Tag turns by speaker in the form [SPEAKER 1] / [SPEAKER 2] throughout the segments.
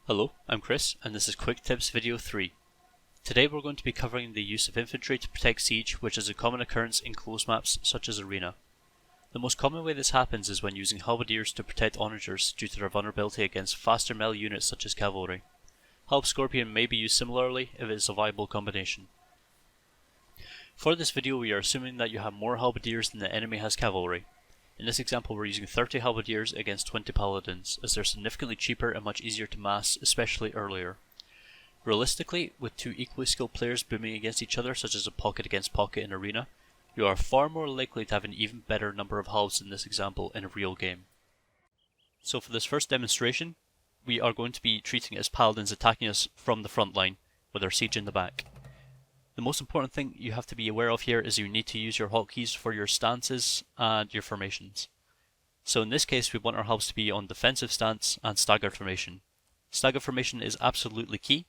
[SPEAKER 1] Hello, I'm Chris, and this is Quick Tips Video 3. Today we're going to be covering the use of infantry to protect siege, which is a common occurrence in close maps such as Arena. The most common way this happens is when using halberdiers to protect onagers due to their vulnerability against faster melee units such as cavalry. Halb Scorpion may be used similarly if it is a viable combination. For this video we are assuming that you have more halberdiers than the enemy has cavalry. In this example we're using 30 halberdiers against 20 paladins, as they're significantly cheaper and much easier to mass, especially earlier. Realistically, with two equally skilled players booming against each other, such as a pocket against pocket in Arena, you are far more likely to have an even better number of halves in this example in a real game. So for this first demonstration, we are going to be treating it as paladins attacking us from the front line, with our siege in the back. The most important thing you have to be aware of here is you need to use your hotkeys for your stances and your formations. So in this case we want our halves to be on defensive stance and staggered formation. Staggered formation is absolutely key,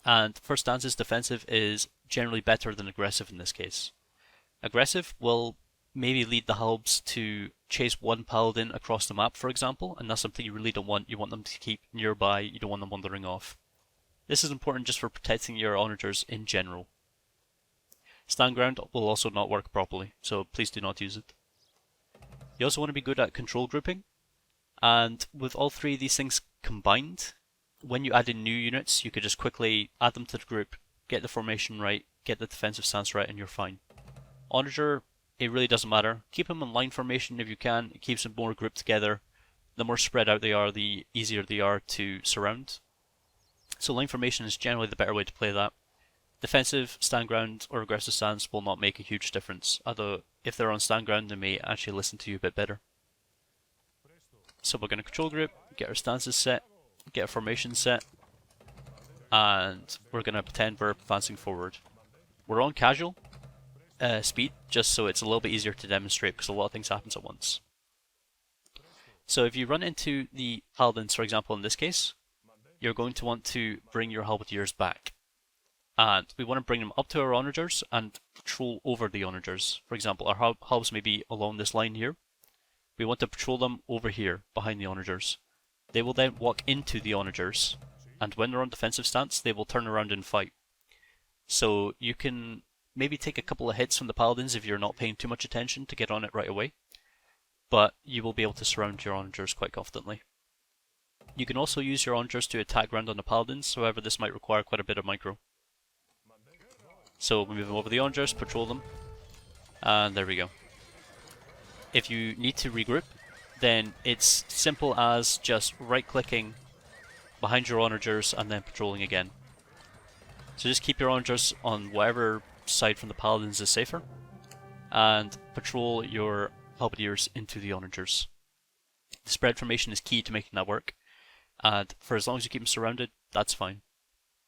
[SPEAKER 1] and for stances defensive is generally better than aggressive in this case. Aggressive will maybe lead the halbs to chase one paladin across the map, for example, and that's something you really don't want. You want them to keep nearby, you don't want them wandering off. This is important just for protecting your onagers in general. Stand ground will also not work properly, so please do not use it. You also want to be good at control grouping, and with all three of these things combined, when you add in new units, you could just quickly add them to the group, get the formation right, get the defensive stance right, and you're fine. Onager, it really doesn't matter. Keep them in line formation if you can. It keeps them more grouped together. The more spread out they are, the easier they are to surround. So line formation is generally the better way to play that. Defensive, stand ground, or aggressive stance will not make a huge difference, although if they're on stand ground they may actually listen to you a bit better. So we're going to control group, get our stances set, get our formation set, and we're going to pretend we're advancing forward. We're on casual speed, just so it's a little bit easier to demonstrate because a lot of things happen at once. So if you run into the paladins, for example in this case, you're going to want to bring your halberdiers back. And we want to bring them up to our onagers and patrol over the onagers. For example, our halbs may be along this line here. We want to patrol them over here, behind the onagers. They will then walk into the onagers, and when they're on defensive stance, they will turn around and fight. So you can maybe take a couple of hits from the paladins if you're not paying too much attention to get on it right away, but you will be able to surround your onagers quite confidently. You can also use your onagers to attack round on the paladins, however this might require quite a bit of micro. So we move them over the onagers, patrol them, and there we go. If you need to regroup, then it's simple as just right clicking behind your onagers and then patrolling again. So just keep your onagers on whatever side from the paladins is safer, and patrol your halberdiers into the onagers. The spread formation is key to making that work, and for as long as you keep them surrounded, that's fine.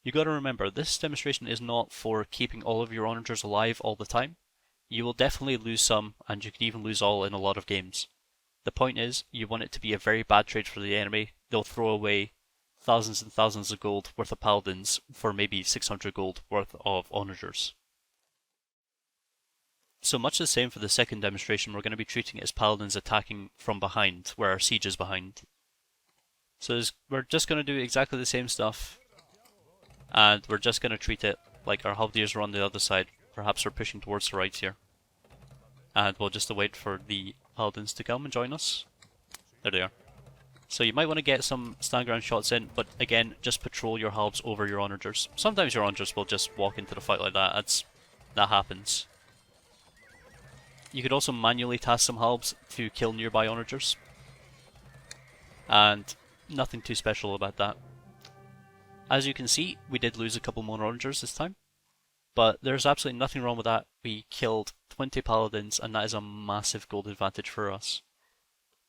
[SPEAKER 1] You gotta remember, this demonstration is not for keeping all of your onagers alive all the time. You will definitely lose some, and you can even lose all in a lot of games. The point is, you want it to be a very bad trade for the enemy. They'll throw away thousands and thousands of gold worth of paladins for maybe 600 gold worth of onagers. So much the same for the second demonstration, we're going to be treating it as paladins attacking from behind, where our siege is behind. So we're just going to do exactly the same stuff, and we're just going to treat it like our halberdiers are on the other side. Perhaps we're pushing towards the right here. And we'll just wait for the paladins to come and join us. There they are. So you might want to get some stand ground shots in, but again, just patrol your halbs over your onagers. Sometimes your onagers will just walk into the fight like that. That happens. You could also manually task some halbs to kill nearby onagers. And nothing too special about that. As you can see, we did lose a couple more onagers this time, but there's absolutely nothing wrong with that. We killed 20 paladins, and that is a massive gold advantage for us.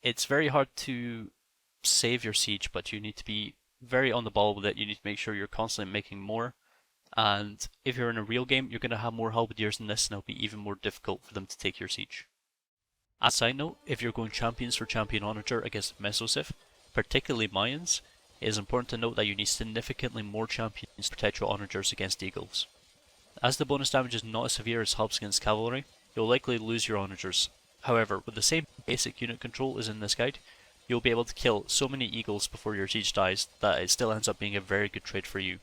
[SPEAKER 1] It's very hard to save your siege, but you need to be very on the ball with it. You need to make sure you're constantly making more, and if you're in a real game, you're going to have more halberdiers than this, and it'll be even more difficult for them to take your siege. As a side note, if you're going champions for champion onager against Mesosif, particularly Mayans, it is important to note that you need significantly more champions to protect your onagers against eagles. As the bonus damage is not as severe as halbs against cavalry, you'll likely lose your onagers. However, with the same basic unit control as in this guide, you'll be able to kill so many eagles before your siege dies that it still ends up being a very good trade for you.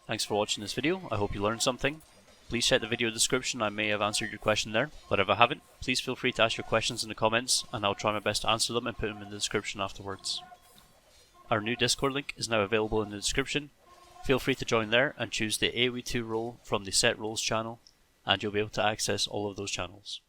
[SPEAKER 1] Thanks for watching this video, I hope you learned something. Please check the video description, I may have answered your question there, but if I haven't, please feel free to ask your questions in the comments and I'll try my best to answer them and put them in the description afterwards. Our new Discord link is now available in the description. Feel free to join there and choose the AoE2 role from the Set Roles channel, and you'll be able to access all of those channels.